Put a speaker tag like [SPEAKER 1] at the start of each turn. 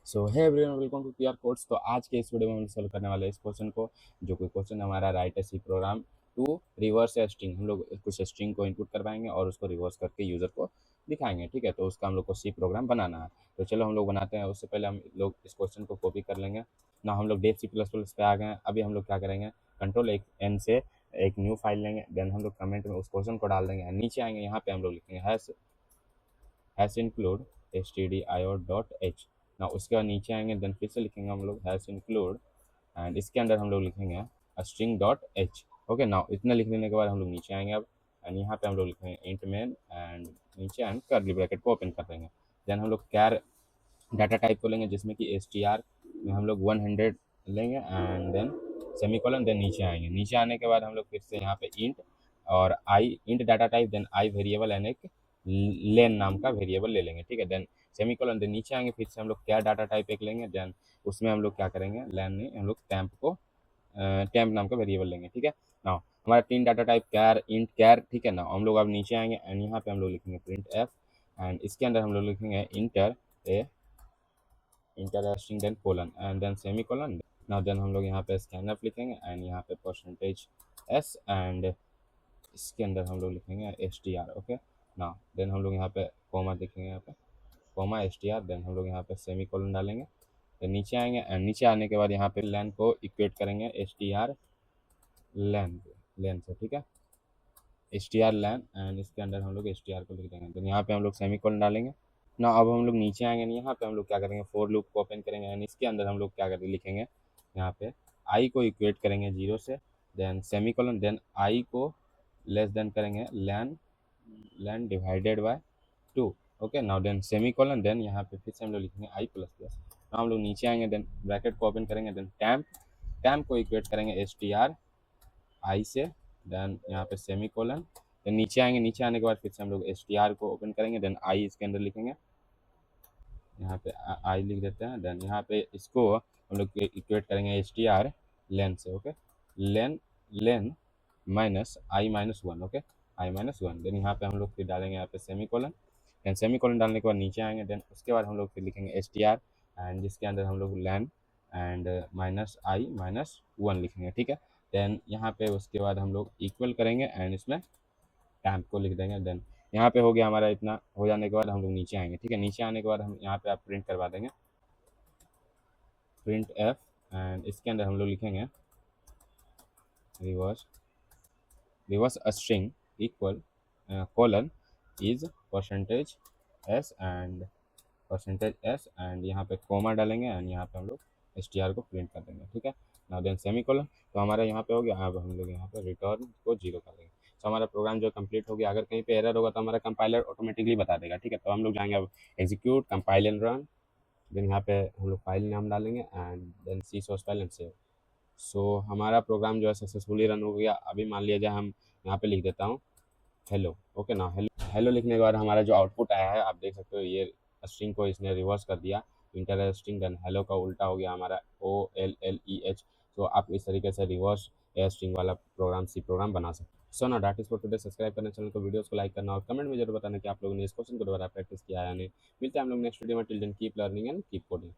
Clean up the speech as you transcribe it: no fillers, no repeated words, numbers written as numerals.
[SPEAKER 1] So hi everyone, welcome to PR codes. तो आज के इस वीडियो में हम सॉल्व करने वाले हैं इस क्वेश्चन को, जो कोई क्वेश्चन हमारा राइट है C program to reverse string. हम लोग कुछ स्ट्रिंग को इनपुट करवाएंगे और उसको रिवर्स करके यूज़र को दिखाएंगे। ठीक है, तो उसका हम लोग को सी प्रोग्राम बनाना है। तो चलो हम लोग बनाते हैं। उससे पहले हम लोग इस क्वेश्चन को कॉपी कर लेंगे ना। हम लोग डेट सी प्लस प्लस पे आ गए हैं। अभी हम लोग क्या करेंगे, कंट्रोल एक एन से एक न्यू फाइल लेंगे, देन हम लोग कमेंट में उस क्वेश्चन को डाल देंगे। नीचे आएंगे, यहाँ पे हम लोग लिखेंगे हैश इंक्लूड stdio.h ना। उसके बाद नीचे आएंगे, देन फिर से लिखेंगे हम लोग हैश इंक्लूड, एंड इसके अंदर हम लोग लिखेंगे स्ट्रिंग डॉट एच। ओके ना, इतना लिख लेने के बाद हम लोग नीचे आएंगे अब, एंड यहाँ पे हम लोग लिखेंगे इंट मेन, एंड नीचे एंड कर्ली ब्रैकेट को ओपन कर देंगे। देन हम लोग कैर डाटा टाइप को लेंगे, जिसमें कि str में हम लोग 100 लेंगे, एंड देन सेमीकोलन। देन नीचे आएंगे, नीचे आने के बाद हम लोग फिर से यहाँ पे इंट और i, int data type, then i variable and एक लेन नाम का वेरिएबल ले लेंगे। ठीक है, देन सेमीकोलन। देन नीचे आएंगे, फिर से हम लोग क्या डाटा टाइप एक लेंगे, देन उसमें हम लोग क्या करेंगे, लेन नहीं, हम लोग टैम्प नाम का वेरिएबल लेंगे। ठीक है ना, हमारा तीन डाटा टाइप कैर इंट कैर। ठीक है ना, हम लोग अब नीचे आएंगे एंड यहाँ पे हम लोग लिखेंगे प्रिंट एफ, एंड इसके अंदर हम लोग लिखेंगे enter string, then colon and then semicolon ना। देन हम लोग यहाँ पे स्कैनफ लिखेंगे एंड यहाँ पे परसेंटेज एस, एंड इसके अंदर हम लोग लिखेंगे एस टी आर। ओके ना, देन हम लोग यहाँ पे कोमा देखेंगे, यहाँ पे comma S T R, then हम लोग यहाँ पे सेमी कोलन डालेंगे। तो नीचे आएंगे एंड नीचे आने के बाद यहाँ पे लैन को इक्वेट करेंगे S T R len len से। ठीक है, S T R len, and इसके अंदर हम लोग एस टी आर को लिख देंगे। तो यहाँ पे हम लोग सेमी कोलन डालेंगे ना। अब हम लोग नीचे आएंगे, यहाँ पे हम लोग क्या करेंगे, फोर लूप को ओपन करेंगे एंड इसके अंदर हम लोग क्या करेंगे, लिखेंगे यहाँ पे आई को इक्वेट करेंगे 0 से, then semicolon, then i को लेस देन करेंगे len len divided by 2। Okay now, then semicolon, then यहाँ पे फिर से हम लोग लिखेंगे आई प्लस प्लस। now हम लोग नीचे आएंगे, देन ब्रैकेट को ओपन करेंगे, देन टैम्प टैम्प को इक्वेट करेंगे एस टी आर आई से, देन यहाँ पे सेमी कोलन। देन नीचे आएंगे, नीचे आने के बाद फिर से हम लोग एस टी आर को ओपन करेंगे, देन आई इसके अंदर लिखेंगे, यहाँ पे आई लिख देते हैं। देन यहाँ पे इसको हम लोग इक्वेट करेंगे एस टी आर लेन से। Okay, len len minus I minus one. Okay, I minus one. Then यहाँ पे हम लोग फिर डालेंगे यहाँ पे semicolon, then semicolon डालने के बाद नीचे आएंगे, देन उसके बाद हम लोग फिर लिखेंगे एस टी आर, एंड जिसके अंदर हम लोग len and minus I minus one लिखेंगे। ठीक है, देन यहाँ पे उसके बाद हम लोग इक्वल करेंगे एंड इसमें टैम्प को लिख देंगे। देन यहाँ पे हो गया हमारा। इतना हो जाने के बाद हम लोग नीचे आएंगे। ठीक है, नीचे आने के बाद हम यहाँ पे आप प्रिंट करवा देंगे प्रिंट एफ, एंड इसके अंदर हम लोग लिखेंगे reverse reverse string equal colon is percentage S, and यहाँ पे कोमा डालेंगे एंड यहाँ पे हम लोग एस टी आर को प्रिंट कर देंगे। ठीक है ना, देन सेमी कोलन। तो हमारा यहाँ पे हो गया। अब हम लोग यहाँ पे रिटर्न को 0 कर देंगे। तो हमारा प्रोग्राम जो कंप्लीट हो गया। अगर कहीं पे एरर होगा तो हमारा कंपाइलर ऑटोमेटिकली बता देगा। ठीक है, तो हम लोग जाएंगे अब execute compile and run, then यहाँ पे हम लोग फाइल नाम डालेंगे and then C source file and save. So हमारा प्रोग्राम जो है सक्सेसफुली रन हो गया। अभी मान लिया जाए हम यहाँ पे लिख देता हूँ हेलो। ओके ना, हेलो हेलो लिखने के बाद हमारा जो आउटपुट आया है, आप देख सकते हो, ये स्ट्रिंग को इसने रिवर्स कर दिया, इंटर स्ट्रिंग, देन हेलो का उल्टा हो गया हमारा OLLEH। तो आप इस तरीके से रिवर्स स्ट्रिंग वाला प्रोग्राम सी प्रोग्राम बना सकते हो। सो ना, that is for today. Subscribe करना चैनल को, वीडियोस को लाइक करना और कमेंट में जरूर बताना कि आप लोगों ने इस क्वेश्चन को दोबारा प्रैक्टिस किया है या नहीं। मिलते हैं हम लोग नेक्स्ट वीडियो में। Till then keep learning and keep coding.